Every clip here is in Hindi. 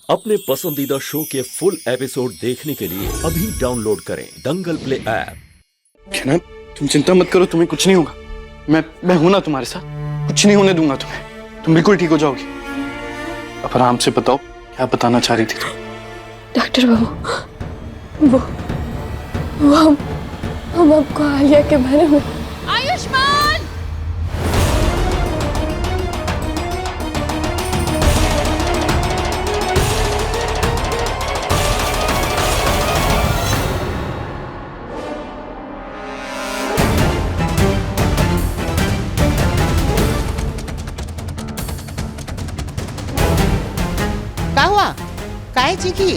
अपने पसंदीदा शो के फुल एपिसोड देखने के लिए अभी डाउनलोड करें दंगल प्ले ऐप। कहना, तुम चिंता मत करो, तुम्हें कुछ नहीं होगा। मैं हूं ना तुम्हारे साथ, कुछ नहीं होने दूंगा तुम्हें। तुम बिल्कुल ठीक हो जाओगी। अब आराम से बताओ, क्या बताना चाह रही थी तुम? डॉक्टर बाबू, वो हम आपको आलिया के बारे में। आयुष्मान! क्या हुआ? काहे चीखी?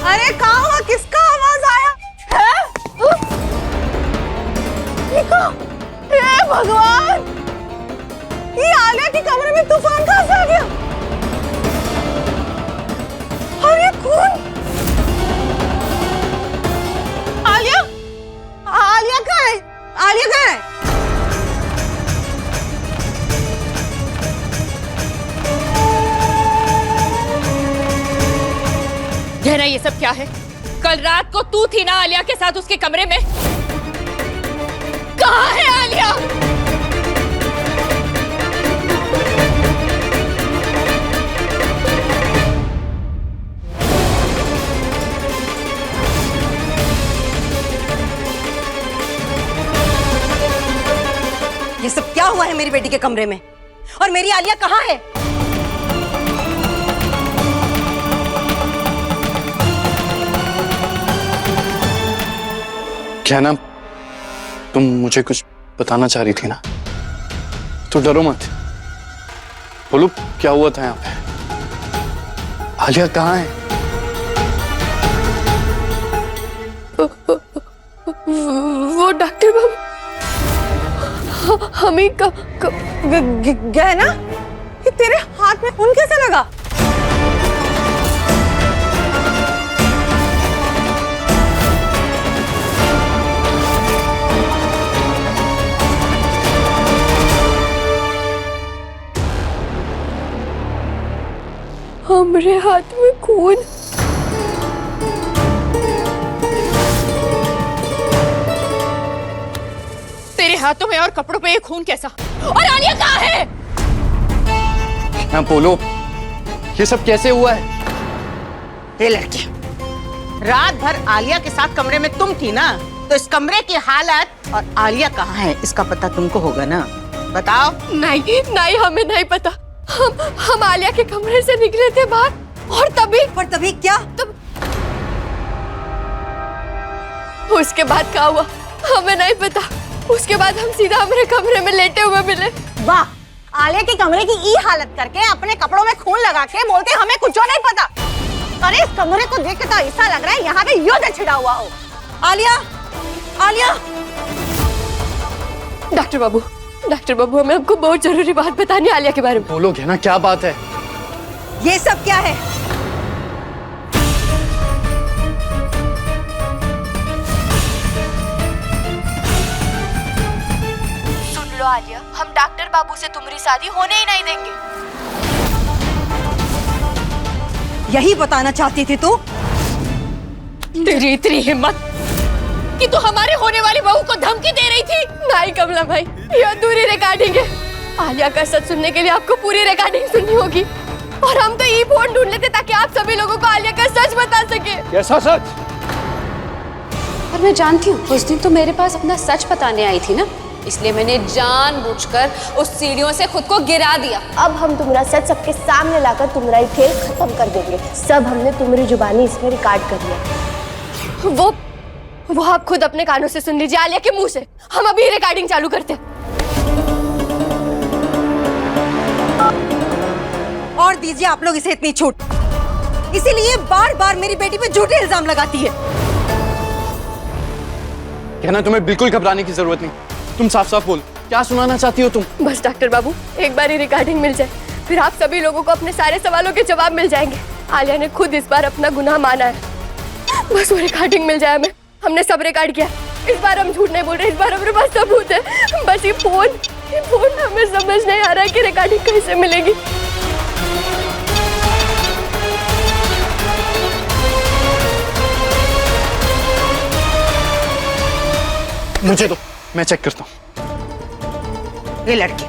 अरे कहाँ हुआ? किसका आवाज आया है? हे भगवान! ये आलिया के कमरे में तूफान कहाँ से आ गया? और ये खून? आलिया? आलिया कहाँ है? आलिया कहाँ है? कहना ये सब क्या है? कल रात को तू थी ना आलिया के साथ उसके कमरे में? कहाँ है आलिया? ये सब क्या हुआ है मेरी बेटी के कमरे में? और मेरी आलिया कहाँ है? क्या ना, तुम मुझे कुछ बताना चाह रही थी ना, तो डरो मत, बोलो क्या हुआ था यहाँ पे? आलिया कहाँ है? वो डॉक्टर बाबू, हमें गए ना? ये तेरे हाथ में खून कैसे लगा? हमारे हाथ में खून? तेरे हाथों में और कपड़ों पे ये खून कैसा? और आलिया कहाँ है? ना बोलो, ये सब कैसे हुआ है? ये लड़की, रात भर आलिया के साथ कमरे में तुम थी ना, तो इस कमरे की हालत और आलिया कहाँ है इसका पता तुमको होगा ना? बताओ। नहीं, हमें नहीं पता। हम आलिया के कमरे से निकले थे बाहर और तभी क्या? उसके बाद क्या हुआ हमें नहीं पता। उसके बाद हम सीधा हमारे कमरे में लेटे हुए मिले। वाह! आलिया के कमरे की ई हालत करके अपने कपड़ों में खून लगा के बोलते हमें कुछ नहीं पता। अरे इस कमरे को देख के तो ऐसा लग रहा है यहाँ पे युद्ध छिड़ा हुआ हो। आलिया! डॉक्टर बाबू, हमें आपको बहुत जरूरी बात बतानी है आलिया के बारे में। बोलो कहना, क्या बात है? ये सब क्या है? सुन लो आलिया, हम डॉक्टर बाबू से तुम्हारी शादी होने ही नहीं देंगे। यही बताना चाहती थी तू? तेरी इतनी हिम्मत कि तू हमारे होने वाली बहू को धमकी दे रही थी? नहीं कमला भाई, ये अधूरी रिकॉर्डिंग है। आलिया का सच सुनने के लिए आपको पूरी रिकॉर्डिंग सुननी होगी। और हम तो ये फोन ढूंढ लेते ताकि आप सभी लोगों को आलिया का सच बता सके। कैसा सच? और मैं जानती हूँ उस दिन तो मेरे पास अपना सच बताने आई थी ना, इसलिए मैंने जानबूझकर उस सीढ़ियों से खुद को गिरा दिया। अब हम तुम्हारा सच सबके सामने लाकर तुम्हारा खेल खत्म कर देंगे। सब हमने तुम्हारी जुबानी इसमें रिकॉर्ड कर लिया। वो आप खुद अपने कानों से सुन लीजिए आलिया के मुंह से। हम अभी रिकॉर्डिंग चालू करते हैं। और दीजिए आप लोग इसे इतनी छूट, इसीलिए बार बार मेरी बेटी पे झूठे इल्जाम लगाती है। कहना, तुम्हें बिल्कुल घबराने की जरूरत नहीं। तुम साफ साफ बोल, क्या सुनाना चाहती हो तुम? बस डॉक्टर बाबू, एक बार ही रिकॉर्डिंग मिल जाए, फिर आप सभी लोगों को अपने सारे सवालों के जवाब मिल जाएंगे। आलिया ने खुद इस बार अपना गुनाह माना है। बस वो रिकॉर्डिंग मिल जाए हमें। हमने सब रिकॉर्ड किया। इस बार हम झूठ नहीं बोल रहे, इस बार हमारे पास सबूत है। बस ये फोन हमें समझ नहीं आ रहा कि रिकॉर्डिंग कैसे मिलेगी। मुझे दो, मैं चेक करता हूँ। ये लड़की,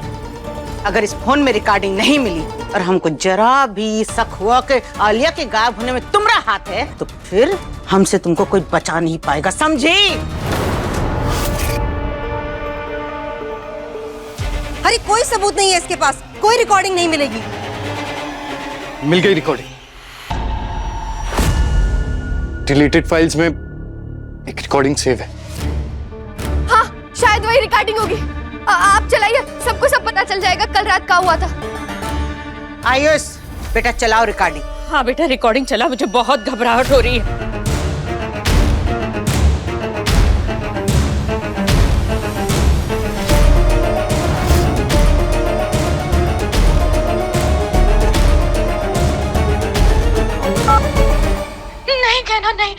अगर इस फोन में रिकॉर्डिंग नहीं मिली और हमको जरा भी शक हुआ कि आलिया के गायब होने में तुम्हारा हाथ है, तो फिर हमसे तुमको कोई बचा नहीं पाएगा, समझी? अरे कोई सबूत नहीं है इसके पास, कोई रिकॉर्डिंग नहीं मिलेगी। मिल गई रिकॉर्डिंग। डिलीटेड फाइल्स में एक रिकॉर्डिंग सेव है। हाँ, शायद वही रिकॉर्डिंग होगी। आप चलाइए, सबको सब पता चल जाएगा कल रात क्या हुआ था। आयुष बेटा चलाओ रिकॉर्डिंग। हाँ बेटा रिकॉर्डिंग चला, मुझे बहुत घबराहट हो रही है। नहीं कहना, नहीं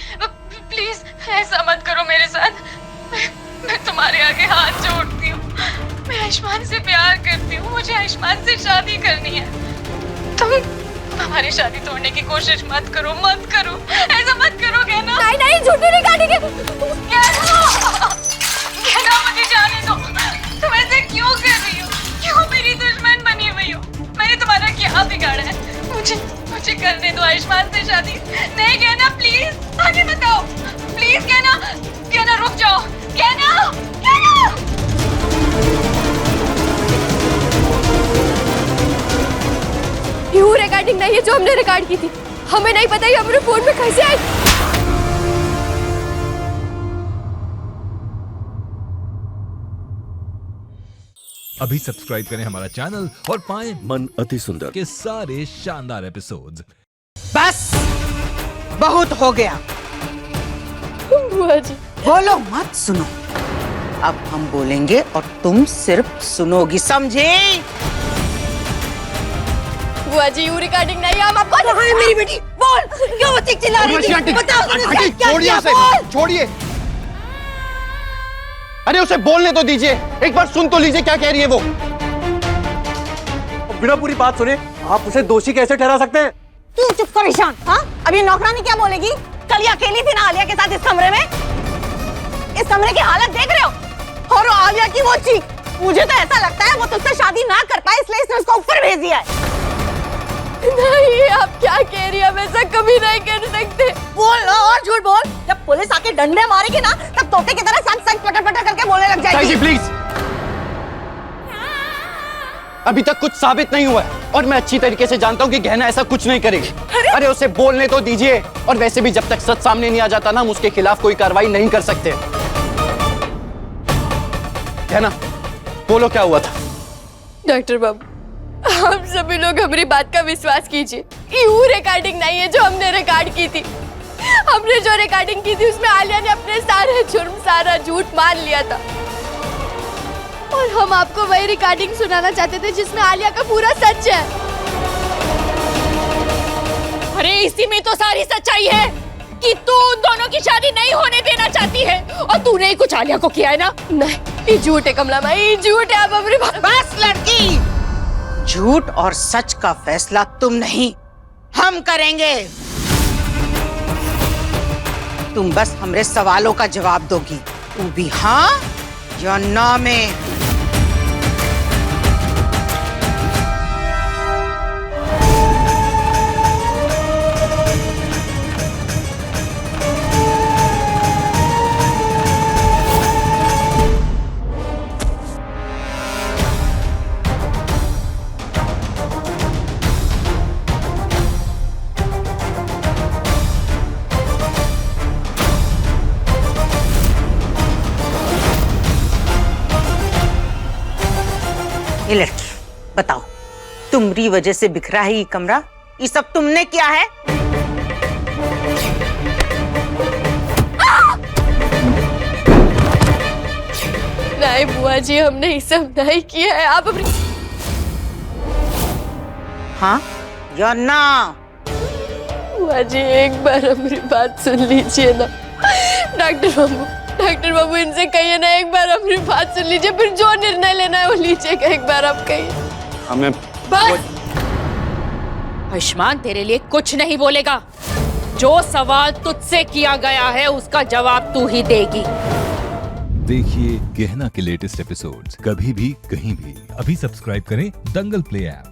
प्लीज ऐसा मत करो मेरे साथ। मैं तुम्हारे आगे हाथ जोड़ती हूँ। मैं आयुष्मान से प्यार करती हूँ, मुझे आयुष्मान से शादी करनी है। तुम हमारी शादी तोड़ने की कोशिश मत करो, मत करो, ऐसा मत करो कहना। नहीं नहीं, झूठी रिकॉर्डिंग है। कहना मुझे जाने दो। तुम ऐसे क्यों कर रही हो? क्यों मेरी दुश्मन बनी हुई हो? मैंने तुम्हारा क्या बिगाड़ा है? मुझे करने दो आयुष्मान से शादी। नहीं कहना, प्लीज आगे बताओ, प्लीज कहना रुक जाओ, कहना। ये रिकॉर्डिंग नहीं है जो हमने रिकॉर्ड की थी। हमें नहीं पता ये हमारे फोन में कैसे आई। अभी सब्सक्राइब करें हमारा चैनल और पाएं मन अति सुंदर के सारे शानदार एपिसोड्स। बस बहुत हो गया। बुआ जी बोलो मत, सुनो। अब हम बोलेंगे और तुम सिर्फ सुनोगी, समझे? बुआ जी ये रिकॉर्डिंग नहीं है, हम आपको। हाँ, मेरी बेटी बोल, क्यों वो चीख चिल्ला रही थी? बताओ तुमने क्या किया? बोल। छोड़िए। अरे उसे बोलने तो दीजिए, एक बार सुन तो लीजिए क्या कह रही है वो। बिना पूरी बात सुने आप उसे दोषी कैसे ठहरा सकते हैं? तू चुप कर ईशान। हाँ, अब ये नौकरानी क्या बोलेगी? कल ये अकेली थी ना आलिया के साथ इस कमरे में। इस कमरे की हालत देख रहे हो? और आलिया की वो चीख, मुझे तो ऐसा लगता है वो तुझसे शादी ना कर पाए इसलिए इसने उसको ऊपर भेज दिया है। नहीं, आप क्या कह रही हैं? ऐसा कभी नहीं कर सकते। बोल और झूठ बोल। जब पुलिस आके डंडे मारेगी ना, तब तोते की तरह सच सच पटर पटर करके बोलने लग जाएगी। जी प्लीज, अभी तक कुछ साबित नहीं हुआ है और मैं अच्छी तरीके से जानता हूँ कि गहना ऐसा कुछ नहीं करेगी। अरे उसे बोलने तो दीजिए। और वैसे भी जब तक सच सामने नहीं आ जाता ना, हम उसके खिलाफ कोई कार्रवाई नहीं कर सकते। गहना बोलो क्या हुआ था? डॉक्टर बाबू, आप सभी लोग हमारी बात का विश्वास कीजिए। ये रिकॉर्डिंग नहीं है जो हमने रिकॉर्ड की थी। हमने जो रिकॉर्डिंग की थी उसमें आलिया ने अपने सारे जुर्म, सारा झूठ मान लिया था। और हम आपको वही रिकॉर्डिंग सुनाना चाहते थे जिसमें आलिया का पूरा सच है। अरे इसी में तो सारी सच्चाई है कि तू उन दोनों की शादी नहीं होने देना चाहती है और तूने ही कुछ आलिया को किया है ना? नहीं, ये झूठ है कमला माँ, ये झूठ है। आप हमारी बात। बस लड़की, झूठ और सच का फैसला तुम नहीं, हम करेंगे। तुम बस हमारे सवालों का जवाब दोगी, वो भी हाँ या ना में। ये लड़की बताओ, तुम्हारी वजह से बिखरा है ये कमरा, ये सब तुमने किया है? नहीं बुआ जी, हमने ये सब नहीं किया है। आप अपनी हाँ या ना? बुआ जी एक बार हमारी बात सुन लीजिए ना। डॉक्टर बाबू इनसे कहिए ना, एक बार अपनी बात सुन लीजिए, फिर जो निर्णय लेना है वो लीजिएगा, एक बार आप कहिए। हमें बस। आयुष्मान तेरे लिए कुछ नहीं बोलेगा। जो सवाल तुझसे किया गया है उसका जवाब तू ही देगी। देखिए गहना के लेटेस्ट एपिसोड्स कभी भी कहीं भी। अभी सब्सक्राइब करें दंगल प्ले ऐप।